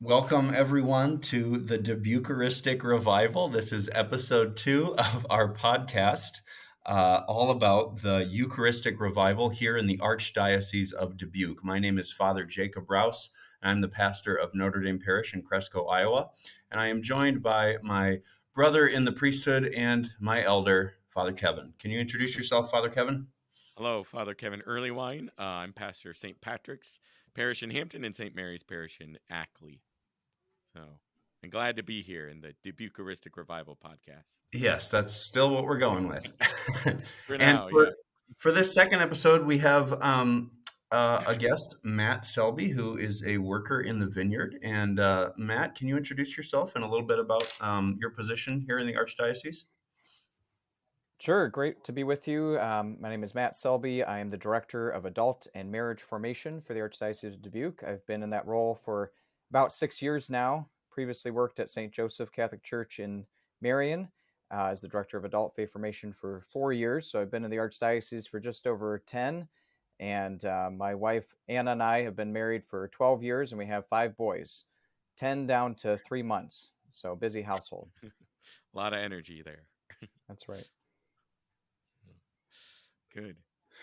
Welcome, everyone, to the Dubuqueristic Revival. This is episode 2 of our podcast, all about the Eucharistic Revival here in the Archdiocese of Dubuque. My name is Father Jacob Rouse, and I'm the pastor of Notre Dame Parish in Cresco, Iowa. And I am joined by my brother in the priesthood and my elder, Father Kevin. Can you introduce yourself, Father Kevin? Hello, Father Kevin Earlywine. I'm pastor of St. Patrick's Parish in Hampton and St. Mary's Parish in Ackley. So I'm glad to be here in the Dubuqueristic Revival podcast. Yes, that's still what we're going with. For And now, for yeah. for this second episode, we have a guest, Matt Selby, who is a worker in the vineyard. And Matt, can you introduce yourself and a little bit about your position here in the Archdiocese? Sure, great to be with you. My name is Matt Selby. I am the Director of Adult and Marriage Formation for the Archdiocese of Dubuque. I've been in that role for about 6 years now. Previously worked at St. Joseph Catholic Church in Marion as the Director of Adult Faith Formation for 4 years. So I've been in the Archdiocese for just over 10. And my wife, Anna, and I have been married for 12 years, and we have 5 boys, 10 down to 3 months. So busy household. A lot of energy there. That's right. Good.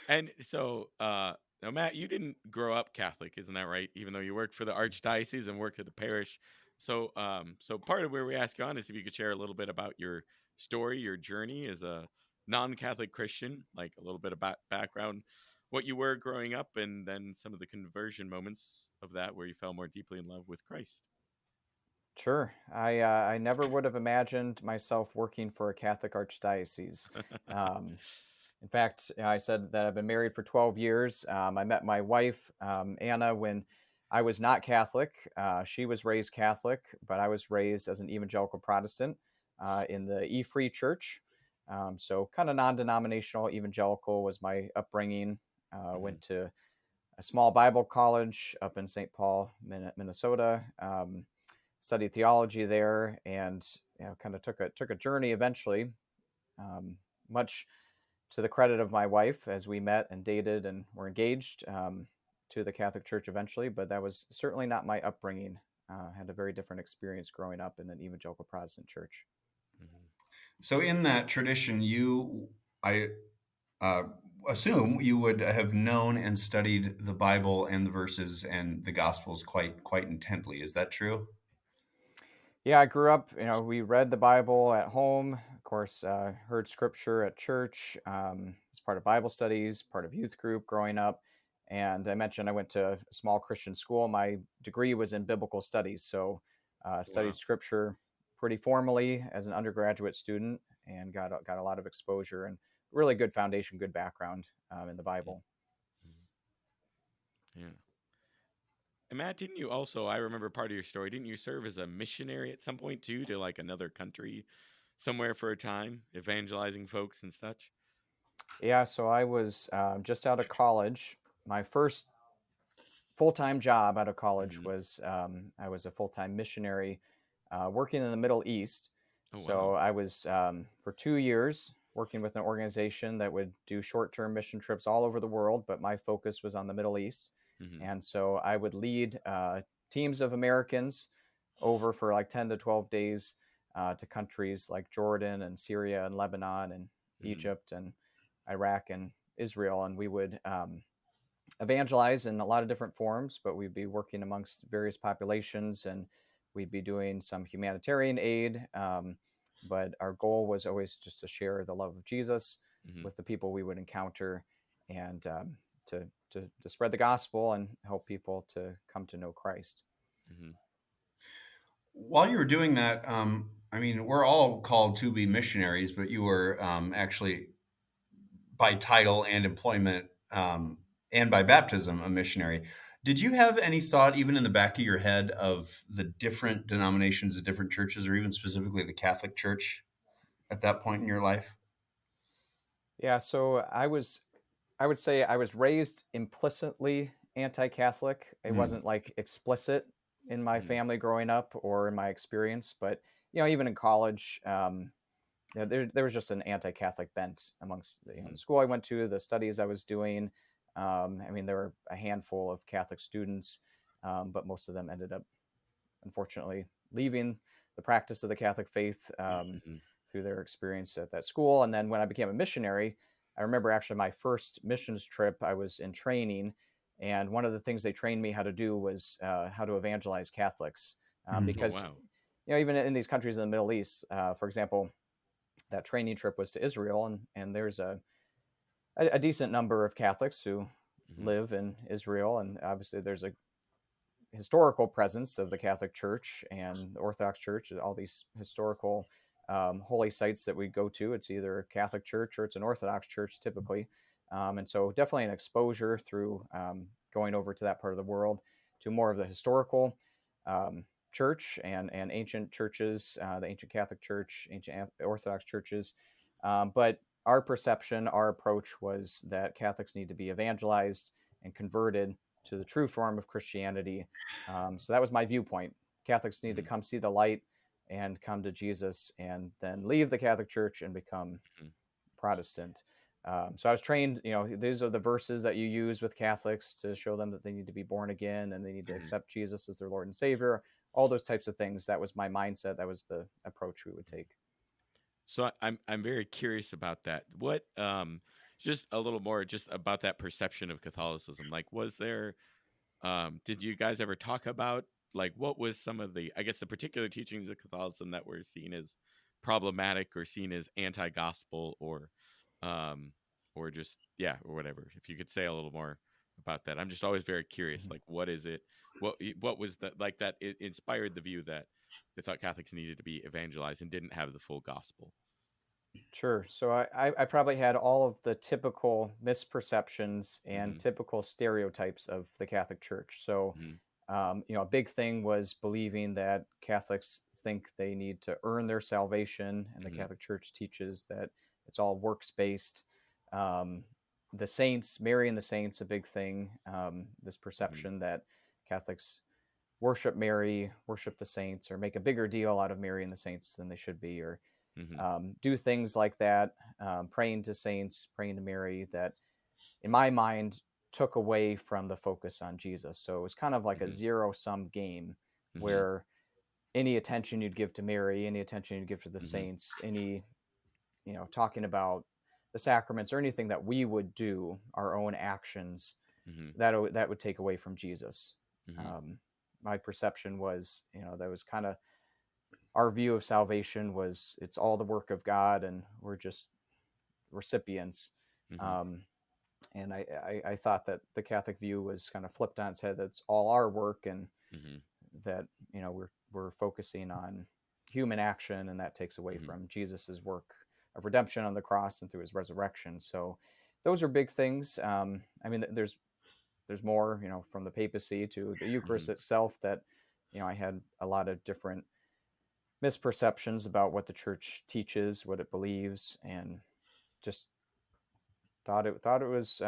And so, now, Matt, you didn't grow up Catholic, isn't that right? Even though you worked for the Archdiocese and worked at the parish. So part of where we ask you on is if you could share a little bit about your story, your journey as a non-Catholic Christian, like a little bit about background, what you were growing up, and then some of the conversion moments of that where you fell more deeply in love with Christ. Sure. I never would have imagined myself working for a Catholic archdiocese. Um, in fact, I said that I've been married for 12 years. I met my wife, Anna, when I was not Catholic. She was raised Catholic, but I was raised as an evangelical Protestant in the E Free Church. So, kind of non denominational evangelical was my upbringing. Hmm. Went to a small Bible college up in St. Paul, Minnesota. Studied theology there, and kind of took a journey eventually, much to the credit of my wife, as we met and dated and were engaged, to the Catholic Church eventually. But that was certainly not my upbringing. Had a very different experience growing up in an evangelical Protestant church. Hmm. So, in that tradition, I uh, assume you would have known and studied the Bible and the verses and the Gospels quite intently. Is that true? Yeah, I grew up. We read the Bible at home. Of course, heard Scripture at church. As part of Bible studies, part of youth group growing up. And I mentioned I went to a small Christian school. My degree was in biblical studies, so studied Wow. Scripture pretty formally as an undergraduate student, and got a lot of exposure and really good foundation, good background in the Bible. Mhm. Yeah. And Matt, didn't you also, I remember part of your story, didn't you serve as a missionary at some point too, to like another country somewhere for a time, evangelizing folks and such? Yeah, so I was just out of college. My first full-time job out of college Hmm. was I was a full-time missionary working in the Middle East. Oh, So wow. I was for 2 years working with an organization that would do short-term mission trips all over the world, but my focus was on the Middle East. Hmm. And so I would lead teams of Americans over for like 10 to 12 days to countries like Jordan and Syria and Lebanon and Hmm. Egypt and Iraq and Israel. And we would evangelize in a lot of different forms, but we'd be working amongst various populations, and we'd be doing some humanitarian aid. But our goal was always just to share the love of Jesus Hmm. with the people we would encounter, and to spread the gospel and help people to come to know Christ. Hmm. While you were doing that, I mean, we're all called to be missionaries, but you were actually by title and employment and by baptism a missionary. Did you have any thought, even in the back of your head, of the different denominations, the different churches, or even specifically the Catholic Church at that point in your life? Yeah, so I would say I was raised implicitly anti-Catholic. It Hmm. wasn't like explicit in my Hmm. family growing up or in my experience, but even in college, there was just an anti-Catholic bent amongst the Hmm. school I went to, the studies I was doing. I mean, there were a handful of Catholic students, but most of them ended up unfortunately leaving the practice of the Catholic faith Mhm. through their experience at that school. And then when I became a missionary, I remember actually my first missions trip, I was in training. And one of the things they trained me how to do was how to evangelize Catholics. Oh, Because, wow. even in these countries in the Middle East, for example, that training trip was to Israel, and there's a decent number of Catholics who Mhm. live in Israel. And obviously, there's a historical presence of the Catholic Church and the Orthodox Church, all these historical holy sites that we go to. It's either a Catholic Church or it's an Orthodox Church typically. And so definitely an exposure through going over to that part of the world to more of the historical church and ancient churches, the ancient Catholic Church, ancient Orthodox churches. But our perception, our approach was that Catholics need to be evangelized and converted to the true form of Christianity. So that was my viewpoint. Catholics need to Mhm. come see the light and come to Jesus and then leave the Catholic Church and become Mhm. Protestant. So I was trained, these are the verses that you use with Catholics to show them that they need to be born again and they need to Mhm. accept Jesus as their Lord and Savior, all those types of things. That was my mindset. That was the approach we would take. So I'm very curious about that. What just a little more just about that perception of Catholicism. Like, was there did you guys ever talk about like what was some of the, I guess, the particular teachings of Catholicism that were seen as problematic or seen as anti-gospel um or just, yeah, or whatever. If you could say a little more about that. I'm just always very curious, Mhm. like what is it, what was that, like, that it inspired the view that they thought Catholics needed to be evangelized and didn't have the full gospel. Sure. So I probably had all of the typical misperceptions and Mhm. typical stereotypes of the Catholic Church. So, Mhm. a big thing was believing that Catholics think they need to earn their salvation, and the Mhm. Catholic Church teaches that it's all works based. Um, the saints, Mary and the saints, a big thing. This Mhm. perception that Catholics worship Mary, worship the saints, or make a bigger deal out of Mary and the saints than they should be, or Mhm. do things like that, praying to saints, praying to Mary, that in my mind took away from the focus on Jesus. So it was kind of like a Mhm. zero sum game Mhm. where any attention you'd give to Mary, any attention you'd give to the Mhm. saints, any, talking about the sacraments or anything that we would do, our own actions, Mhm. that would take away from Jesus. Mhm. Um, my perception was, that was kind of our view of salvation was it's all the work of God and we're just recipients. Mhm. Um, and I thought that the Catholic view was kind of flipped on its head. That's all our work, and Mhm. that we're focusing on human action, and that takes away Mhm. from Jesus's work of redemption on the cross and through his resurrection. So those are big things. I mean, there's more, from the papacy to the Eucharist Mhm. itself that I had a lot of different misperceptions about what the church teaches, what it believes, and just thought it was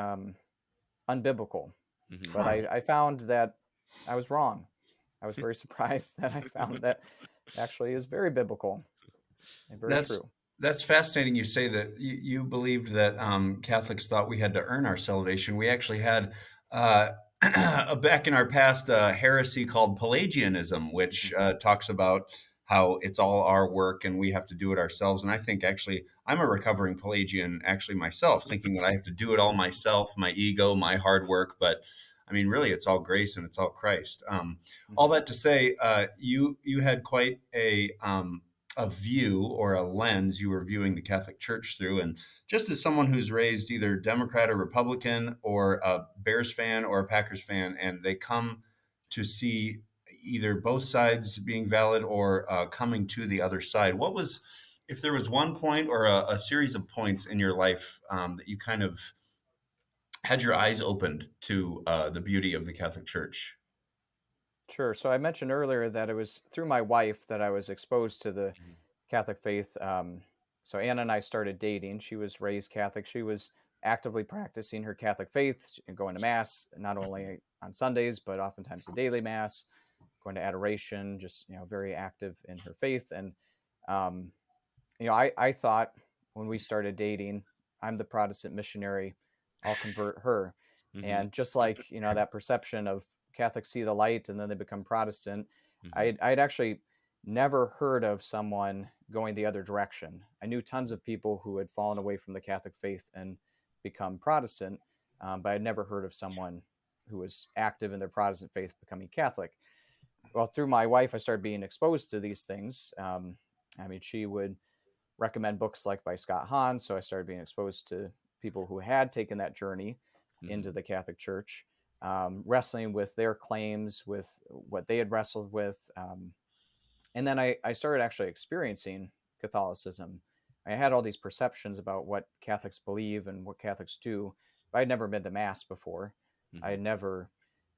unbiblical. Mhm. But Huh. I found that I was wrong. I was very surprised that I found that it actually is very biblical and very That's true. that's fascinating. You say that you believed that Catholics thought we had to earn our salvation. We actually had uh, back in our past heresy called Pelagianism, which Mhm. talks about how it's all our work and we have to do it ourselves. And I think actually I'm a recovering Pelagian actually myself, thinking that I have to do it all myself, my ego, my hard work. But I mean, really, it's all grace and it's all Christ. All Mhm. that to say, you had quite a view or a lens you were viewing the Catholic Church through. And just as someone who's raised either Democrat or Republican or a Bears fan or a Packers fan, and they come to see either both sides being valid or coming to the other side, what was, if there was one point or a series of points in your life that you kind of had your eyes opened to the beauty of the Catholic Church? Sure. So I mentioned earlier that it was through my wife that I was exposed to the Mhm. Catholic faith. So Anna and I started dating. She was raised Catholic. She was actively practicing her Catholic faith and going to Mass, not only on Sundays, but oftentimes the daily Mass, going to adoration, just, very active in her faith. And, um, I thought when we started dating, I'm the Protestant missionary, I'll convert her. Mhm. And just like, that perception of Catholics see the light and then they become Protestant, Mm-hmm. I'd actually never heard of someone going the other direction. I knew tons of people who had fallen away from the Catholic faith and become Protestant, but I'd never heard of someone who was active in their Protestant faith becoming Catholic. Well, through my wife, I started being exposed to these things. I mean, she would recommend books like by Scott Hahn, so I started being exposed to people who had taken that journey Mm-hmm. into the Catholic Church, wrestling with their claims, with what they had wrestled with. And then I started actually experiencing Catholicism. I had all these perceptions about what Catholics believe and what Catholics do, but I'd never been to Mass before. I Mm-hmm. had never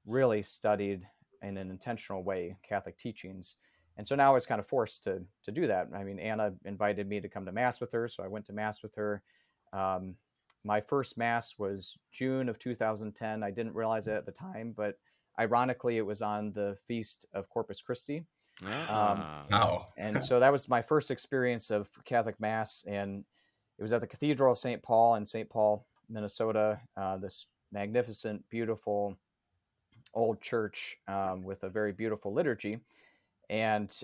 really studied in an intentional way Catholic teachings. And so now I was kind of forced to do that. I mean, Anna invited me to come to Mass with her, so I went to Mass with her. Um, my first Mass was June of 2010. I didn't realize it at the time, but ironically, it was on the feast of Corpus Christi. Um, Ah. Wow. and so that was my first experience of Catholic Mass, and it was at the Cathedral of St. Paul in St. Paul, Minnesota. This magnificent, beautiful old church with a very beautiful liturgy, and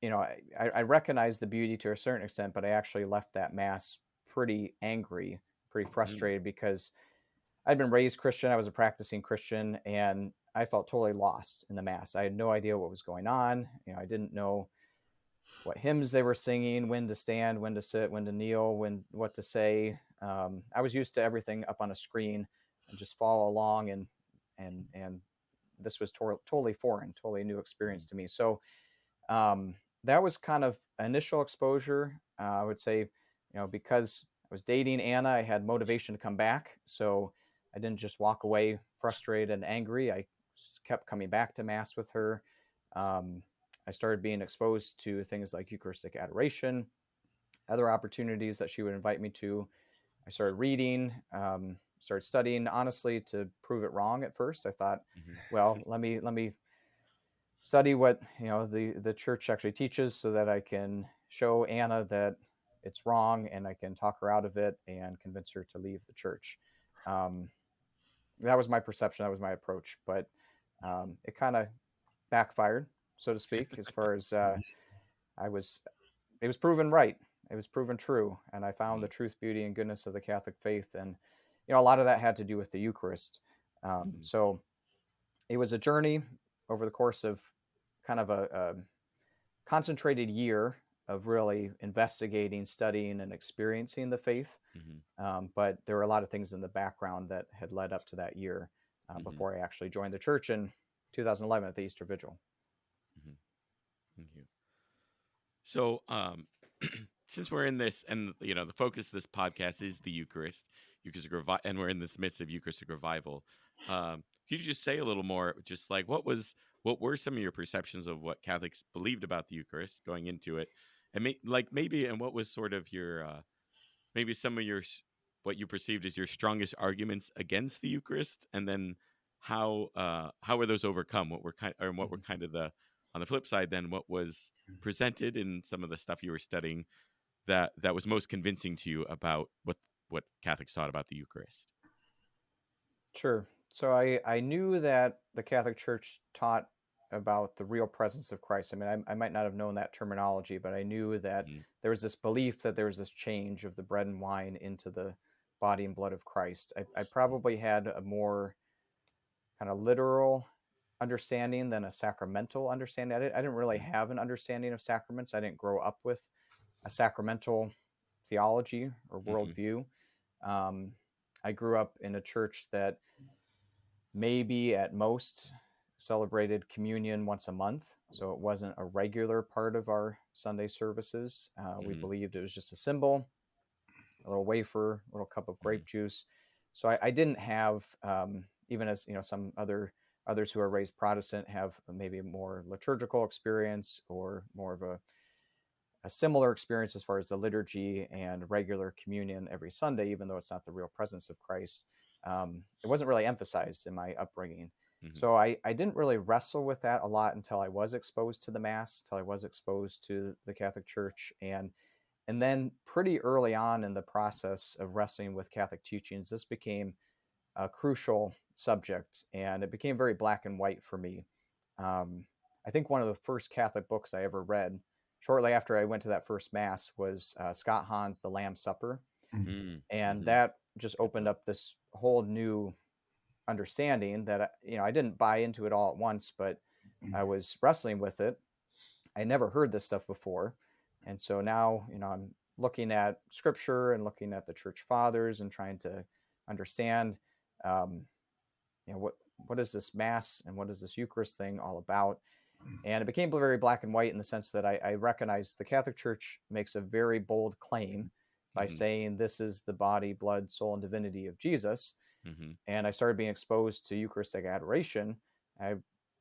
you know, I recognize the beauty to a certain extent, but I actually left that Mass pretty angry, pretty Mm. frustrated because I'd been raised Christian. I was a practicing Christian, and I felt totally lost in the Mass. I had no idea what was going on. You know, I didn't know what hymns they were singing, when to stand, when to sit, when to kneel, when what to say. I was used to everything up on a screen and just follow along, and this was totally foreign, totally new experience to me. So um, that was kind of initial exposure. I would say, because I was dating Anna, I had motivation to come back. So I didn't just walk away frustrated and angry. I kept coming back to Mass with her. Um, I started being exposed to things like Eucharistic adoration, other opportunities that she would invite me to. I started reading, started studying, honestly, to prove it wrong at first. I thought, Mm-hmm. well, let me study what the church actually teaches so that I can show Anna that it's wrong and I can talk her out of it and convince her to leave the church. Um, that was my perception. That was my approach, but it kind of backfired, so to speak, as far as I was. It was proven right. It was proven true, and I found the truth, beauty, and goodness of the Catholic faith, and a lot of that had to do with the Eucharist. Mm-hmm. So it was a journey over the course of kind of a concentrated year of really investigating, studying, and experiencing the faith. Mm-hmm. But there were a lot of things in the background that had led up to that year Mm-hmm. before I actually joined the church in 2011 at the Easter Vigil. Mm-hmm. Thank you. So, since we're in this, and the focus of this podcast is the Eucharist, and we're in this midst of Eucharistic revival, could you just say a little more, just like what were some of your perceptions of what Catholics believed about the Eucharist going into it, and maybe, and what was sort of your maybe some of what you perceived as your strongest arguments against the Eucharist, and then how were those overcome? What were kind of the on the flip side then? What was presented in some of the stuff you were studying that was most convincing to you about what Catholics taught about the Eucharist? Sure. So I knew that the Catholic Church taught about the real presence of Christ. I mean, I might not have known that terminology, but I knew that Mm-hmm. there was this belief that there was this change of the bread and wine into the body and blood of Christ. I probably had a more kind of literal understanding than a sacramental understanding. I didn't really have an understanding of sacraments. I didn't grow up with a sacramental theology or Mm-hmm. worldview. Um, I grew up in a church that maybe at most celebrated communion once a month. So it wasn't a regular part of our Sunday services. We Mm-hmm. believed it was just a symbol, a little wafer, a little cup of Mm-hmm. grape juice. So I didn't have, even as some others who are raised Protestant have maybe a more liturgical experience or more of a similar experience as far as the liturgy and regular communion every Sunday, even though it's not the real presence of Christ. It wasn't really emphasized in my upbringing. Mm-hmm. So I didn't really wrestle with that a lot until I was exposed to the Mass, until I was exposed to the Catholic Church. And then pretty early on in the process of wrestling with Catholic teachings, this became a crucial subject and it became very black and white for me. Um, I think one of the first Catholic books I ever read, shortly after I went to that first Mass, was Scott Hahn's The Lamb's Supper. Mm. And Mm-hmm. that just Good opened book. up this whole new understanding that, I didn't buy into it all at once, but I was wrestling with it. I never heard this stuff before. And so now, I'm looking at scripture and looking at the church fathers and trying to understand, um, what is this Mass and what is this Eucharist thing all about? And it became very black and white in the sense that I recognize the Catholic Church makes a very bold claim by Mm-hmm. saying this is the body, blood, soul, and divinity of Jesus. Mm-hmm. And I started being exposed to Eucharistic adoration. I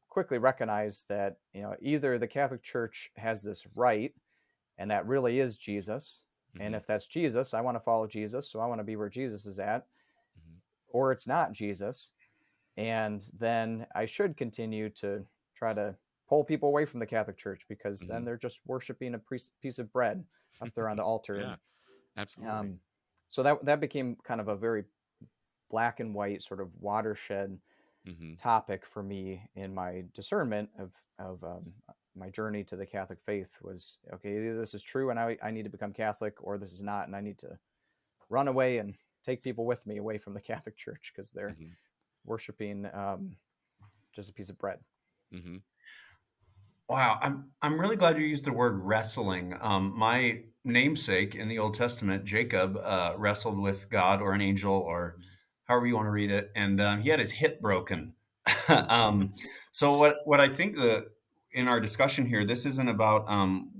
quickly recognized that, either the Catholic Church has this right, and that really is Jesus. And Mm-hmm. if that's Jesus, I want to follow Jesus. So I want to be where Jesus is at, Mm-hmm. or it's not Jesus. And then I should continue to try to pull people away from the Catholic Church, because then Mm-hmm. they're just worshiping a piece of bread up there on the altar. Yeah, And absolutely. so that became kind of a very black and white sort of watershed Mm-hmm. topic for me in my discernment of my journey to the Catholic faith. Was, okay, either this is true and I need to become Catholic, or this is not, and I need to run away and take people with me away from the Catholic Church because they're Mm-hmm. worshiping just a piece of bread. Mm-hmm. Wow, I'm really glad you used the word wrestling. My namesake in the Old Testament, Jacob, wrestled with God or an angel or however you want to read it, and he had his hip broken. um, so what I think in our discussion here, this isn't about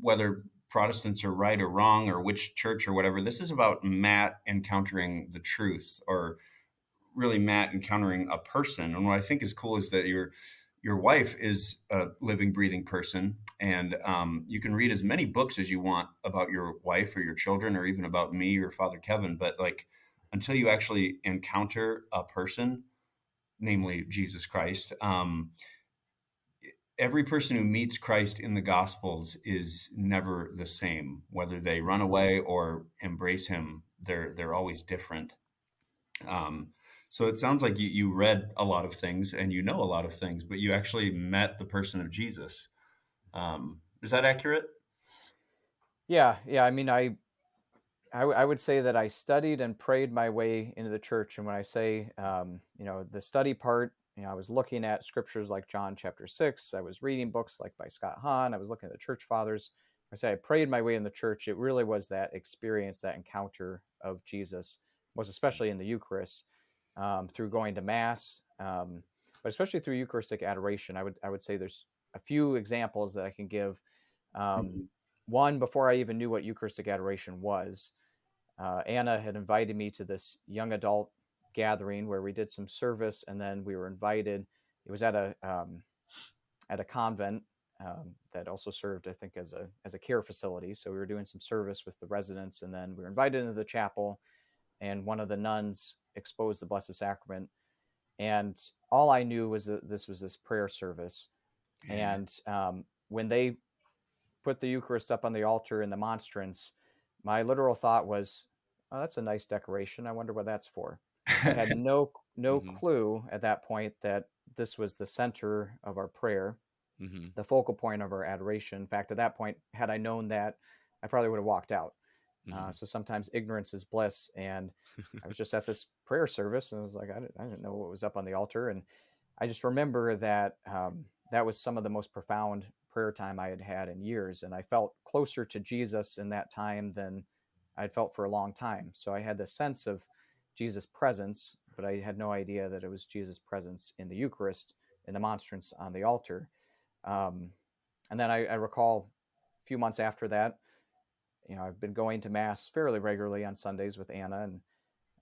whether Protestants are right or wrong or which church or whatever. This is about Matt encountering the truth, or really Matt encountering a person. And what I think is cool is that your wife is a living, breathing person, and you can read as many books as you want about your wife or your children, or even about me or Father Kevin. But like, until you actually encounter a person, namely Jesus Christ, every person who meets Christ in the Gospels is never the same. Whether they run Mm-hmm. away or embrace Him, they're always different. Um, so it sounds like you read a lot of things and you know a lot of things, but you actually met the person of Jesus. Is that accurate? Yeah. I mean, I would say that I studied and prayed my way into the church. And when I say, the study part, I was looking at scriptures like John chapter 6. I was reading books like by Scott Hahn. I was looking at the church fathers. I say I prayed my way in the church. It really was that experience, that encounter of Jesus, most especially in the Eucharist, through going to Mass, but especially through Eucharistic adoration. I would say there's a few examples that I can give. Um, Mhm. One, before I even knew what Eucharistic adoration was, Anna had invited me to this young adult gathering where we did some service, and then we were invited. It was at a convent that also served, I think, as a care facility. So we were doing some service with the residents, and then we were invited into the chapel, and one of the nuns exposed the Blessed Sacrament. And all I knew was that this was this prayer service. Yeah. And when they put the Eucharist up on the altar in the monstrance, my literal thought was, "Oh, that's a nice decoration. I wonder what that's for." I had no Mm-hmm. clue at that point that this was the center of our prayer, Mm-hmm. the focal point of our adoration. In fact, at that point, had I known that, I probably would have walked out. Mm-hmm. So sometimes ignorance is bliss, and I was just at this prayer service, and I was like, I didn't know what was up on the altar, and I just remember that that was some of the most profound prayer time I had had in years, and I felt closer to Jesus in that time than I'd felt for a long time. So I had this sense of Jesus' presence, but I had no idea that it was Jesus' presence in the Eucharist, in the monstrance on the altar. Um, and then I recall a few months after that, I've been going to Mass fairly regularly on Sundays with Anna, and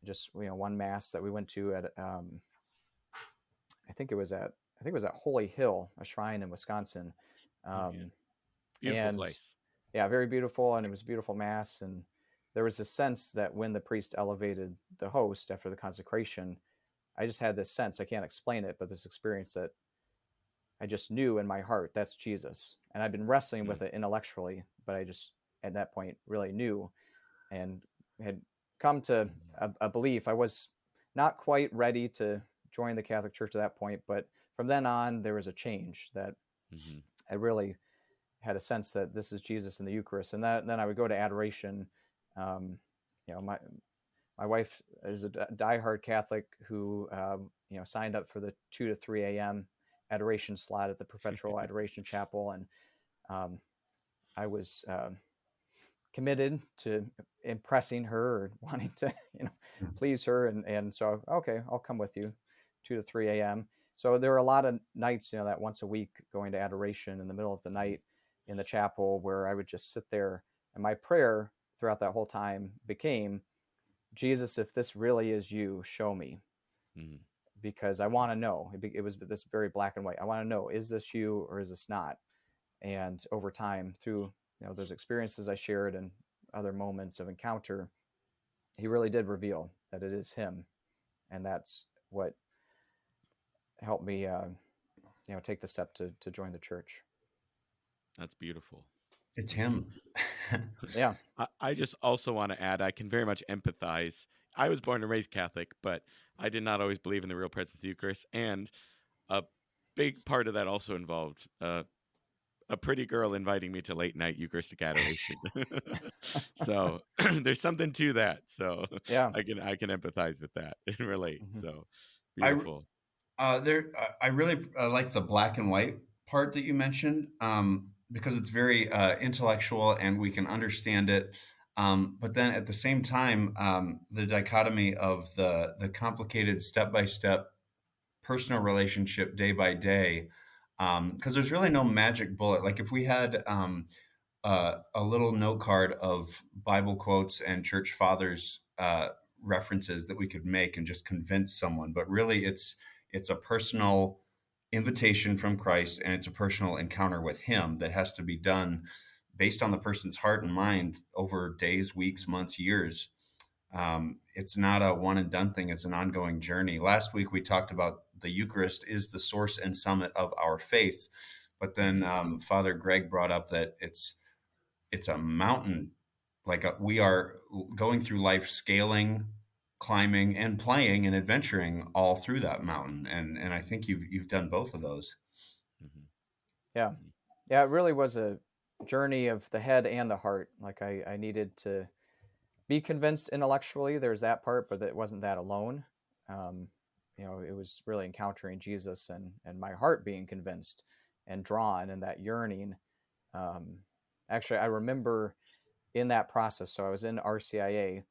just one Mass that we went to at I think it was at Holy Hill, a shrine in Wisconsin, Oh yeah, um, beautiful and place. yeah, very beautiful, and it was a beautiful Mass, and there was a sense that when the priest elevated the host after the consecration, I just had this sense, I can't explain it, but this experience that I just knew in my heart that's Jesus, and I've been wrestling Mm-hmm. with it intellectually, but I just at that point really knew and had come to a belief. I was not quite ready to join the Catholic Church at that point, but from then on, there was a change that Mm-hmm. I really had a sense that this is Jesus in the Eucharist. And then I would go to adoration. You know, my wife is a diehard Catholic who signed up for the 2 to 3 a.m. adoration slot at the Perpetual Adoration Chapel, and I was committed to impressing her or wanting to please her, and so okay, I'll come with you 2 to 3 a.m. So there were a lot of nights, that once a week going to adoration in the middle of the night in the chapel, where I would just sit there, and my prayer throughout that whole time became, Jesus, if this really is you, show me, Mhm. because I want to know. It was this very black and white. I want to know, is this you or is this not? And over time, through those experiences I shared and other moments of encounter, he really did reveal that it is him, and that's what helped me, take the step to join the church. That's beautiful. It's him. Yeah. I just also want to add, I can very much empathize. I was born and raised Catholic, but I did not always believe in the real presence of the Eucharist. And a big part of that also involved a pretty girl inviting me to late night Eucharistic adoration. So there's something to that. So Yeah. I can empathize with that and relate. Mm-hmm. So I beautiful. I really like the black and white part that you mentioned, because it's very intellectual and we can understand it. But then at the same time, the dichotomy of the complicated step by step personal relationship day by day, because there's really no magic bullet. Like if we had a little note card of Bible quotes and church fathers references that we could make and just convince someone, but really it's a personal invitation from Christ, and it's a personal encounter with Him that has to be done based on the person's heart and mind over days, weeks, months, years. It's not a one and done thing. It's an ongoing journey. Last week, we talked about the Eucharist is the source and summit of our faith. But then Father Greg brought up that it's a mountain. We are going through life, scaling, climbing, and playing and adventuring all through that mountain. And I think you've done both of those. Mhm. Yeah. Yeah. It really was a journey of the head and the heart. Like I needed to be convinced intellectually. There's that part, but it wasn't that alone. Um, it was really encountering Jesus and my heart being convinced and drawn, and that yearning. Um, Actually, I remember in that process. So I was in RCIA,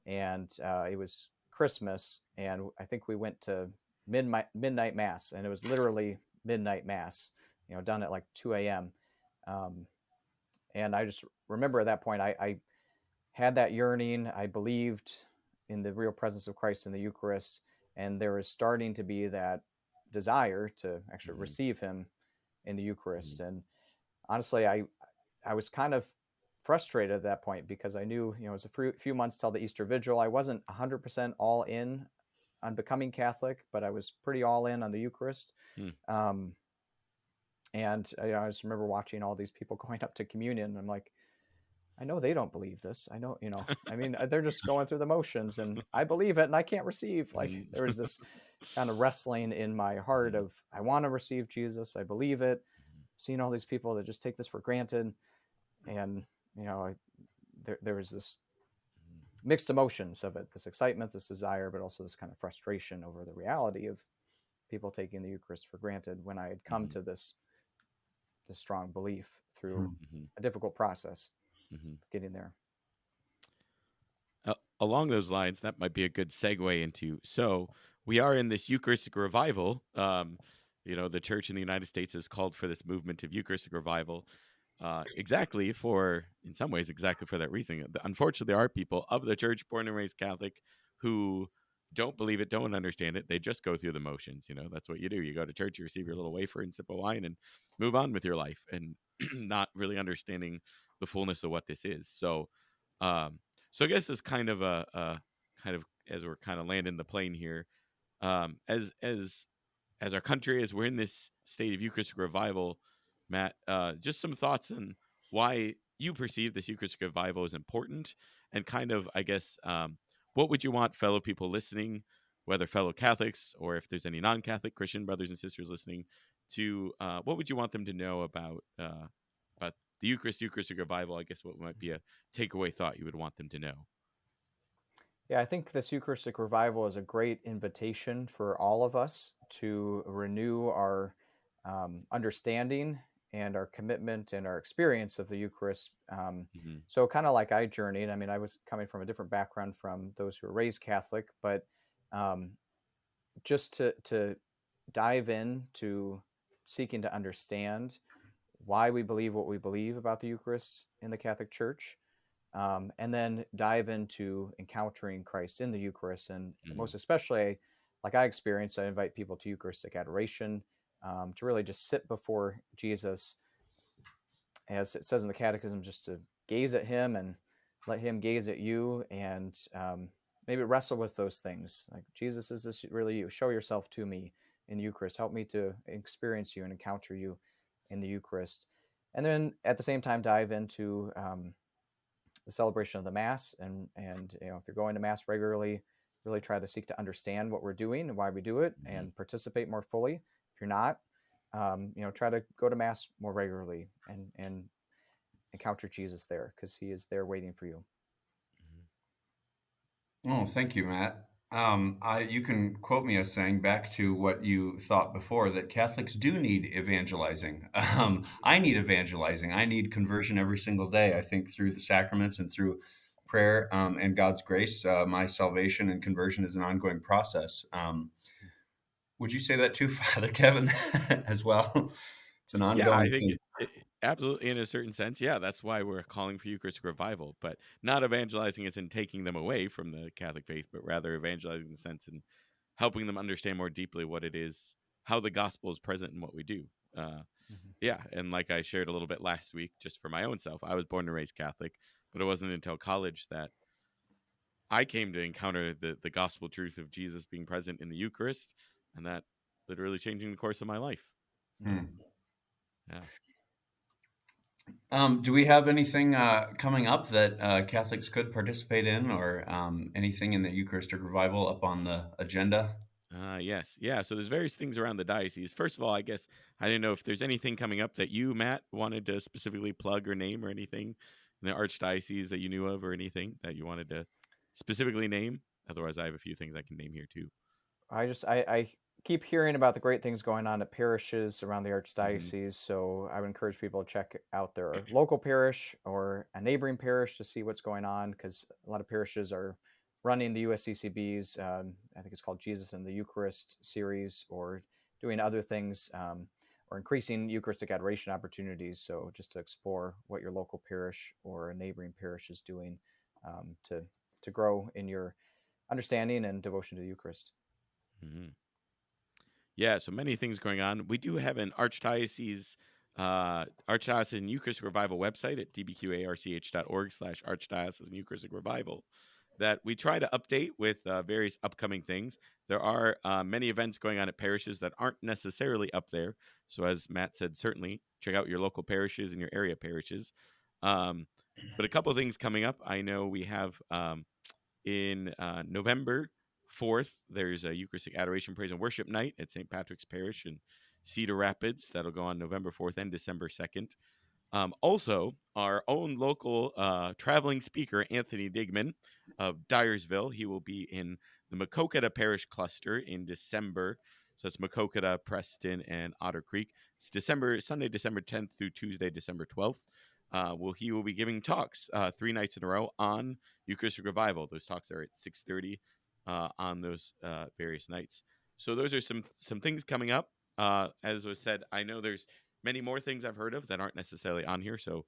and it was Christmas, and I think we went to midnight mass, and it was literally midnight mass. Done at like 2 a.m. Um, and I just remember at that point, I had that yearning. I believed in the real presence of Christ in the Eucharist, and there was starting to be that desire to actually Mhm. receive Him in the Eucharist. Mhm. And honestly, I was kind of frustrated at that point, because I knew, it was a few months till the Easter Vigil. I wasn't 100% all in on becoming Catholic, but I was pretty all in on the Eucharist. Hmm. Um, and I just remember watching all these people going up to communion. And I'm like, I know they don't believe this. I know, I mean, they're just going through the motions, and I believe it, and I can't receive. Like Mhm. there was this kind of wrestling in my heart Mhm. of, I want to receive Jesus. I believe it. Seeing all these people that just take this for granted. And, there was this mixed emotions of it, this excitement, this desire, but also this kind of frustration over the reality of people taking the Eucharist for granted, when I had come Mhm. to this strong belief through Hmm. Mhm. a difficult process Mhm. of getting there. Along those lines, that might be a good segue into. So we are in this Eucharistic revival. The church in the United States has called for this movement of Eucharistic revival, exactly for, in some ways, exactly for that reason. Unfortunately, there are people of the church, born and raised Catholic, who don't believe it, don't understand it. They just go through the motions. That's what you do. You go to church, you receive your little wafer and sip of wine, and move on with your life, and not really understanding the fullness of what this is. Um, so I guess it's kind of a kind of, as we're kind of landing the plane here, as our country, as we're in this state of Eucharistic revival, Matt, just some thoughts on why you perceive this Eucharistic revival as important, and kind of, I guess, what would you want fellow people listening whether fellow Catholics or if there's any non-Catholic Christian brothers and sisters listening, to what would you want them to know about the Eucharist, Eucharistic revival? I guess what might be a takeaway thought you would want them to know. Yeah, I think this Eucharistic revival is a great invitation for all of us to renew our understanding and our commitment and our experience of the Eucharist. Hmm. So, kind of like I journeyed, I mean, I was coming from a different background from those who were raised Catholic, but um, just to dive into seeking to understand why we believe what we believe about the Eucharist in the Catholic Church, and then dive into encountering Christ in the Eucharist. And Hmm. most especially, like I experienced, I invite people to Eucharistic adoration, to really just sit before Jesus, as it says in the Catechism, just to gaze at him and let him gaze at you, and maybe wrestle with those things. Like, Jesus, is this really you? Show yourself to me in the Eucharist. Help me to experience you and encounter you in the Eucharist. And then at the same time, dive into the celebration of the Mass, and if you're going to Mass regularly, really try to seek to understand what we're doing and why we do it, Hmm. and participate more fully. If you're not, try to go to Mass more regularly and encounter Jesus there, because he is there waiting for you. Oh, thank you, Matt. You can quote me as saying back to what you thought before that Catholics do need evangelizing. I need evangelizing. I need conversion every single day. I think through the sacraments and through prayer and God's grace, my salvation and conversion is an ongoing process. Would you say that too, Father Kevin, as well? It's an Yeah, I ongoing think thing. absolutely, in a certain sense, yeah, that's why we're calling for Eucharistic revival, but not evangelizing as in taking them away from the Catholic faith, but rather evangelizing in the sense in helping them understand more deeply what it is, how the gospel is present in what we do. Uh, Mhm. yeah, and like I shared a little bit last week, just for my own self, I was born and raised Catholic, but it wasn't until college that I came to encounter the gospel truth of Jesus being present in the Eucharist, and that literally changing the course of my life. Mhm. Hmm. Yeah. Do we have anything coming up that Catholics could participate in, or anything in the Eucharistic revival up on the agenda? Yes. Yeah. So there's various things around the diocese. First of all, I guess I didn't know if there's anything coming up that you, Matt, wanted to specifically plug or name, or anything in the Archdiocese that you knew of, or anything that you wanted to specifically name. Otherwise, I have a few things I can name here too. I keep hearing about the great things going on at parishes around the Hmm. archdiocese, so I would encourage people to check out their local parish or a neighboring parish to see what's going on, because a lot of parishes are running the USCCB's, I think it's called Jesus and the Eucharist series, or doing other things, or increasing Eucharistic adoration opportunities. So just to explore what your local parish or a neighboring parish is doing, to grow in your understanding and devotion to the Eucharist. Hmm. Yeah, so many things going on. We do have an Archdiocesan Eucharistic Revival website at dbqarch.org/Archdiocesan Eucharistic Revival that we try to update with various upcoming things. There are many events going on at parishes that aren't necessarily up there. So, as Matt said, certainly check out your local parishes and your area parishes. Um, but a couple of things coming up. I know we have in November 4th, there's a Eucharistic Adoration, Praise, and Worship Night at St. Patrick's Parish in Cedar Rapids. That'll go on November 4th and December 2nd. Also, our own local traveling speaker, Anthony Digman of Dyersville, he will be in the Macokota Parish Cluster in December. So it's Macokota, Preston, and Otter Creek. It's Sunday, December 10th through Tuesday, December 12th. He will be giving talks 3 nights in a row on Eucharistic Revival. Those talks are at 6:30 on those various nights. So those are some things coming up. As was said, I know there's many more things I've heard of that aren't necessarily on here. So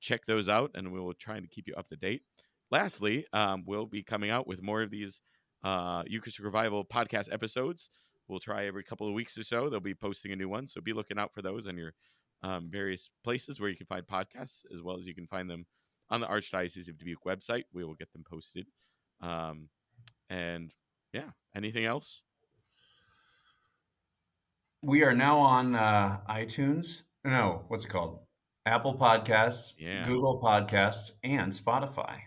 check those out, and we will try to keep you up to date. Lastly, we'll be coming out with more of these Eucharistic Revival podcast episodes. We'll try every couple of weeks or so. They'll be posting a new one. So be looking out for those on your various places where you can find podcasts, as well as you can find them on the Archdiocese of Dubuque website. We will get them posted. Um, and yeah, anything else? We are now on iTunes. No, what's it called? Apple Podcasts, Yeah. Google Podcasts, and Spotify.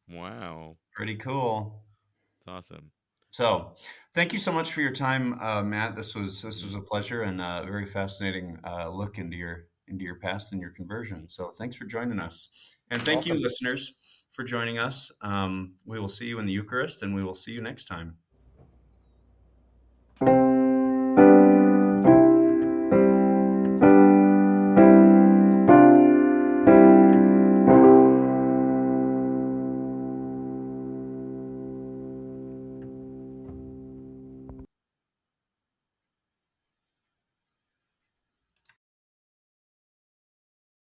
Wow. Pretty cool. It's awesome. So, thank you so much for your time, Matt. This was a pleasure and a very fascinating look into your past and your conversion. So, thanks for joining us, and You're thank you, welcome. listeners, for joining us. We will see you in the Eucharist, and we will see you next time.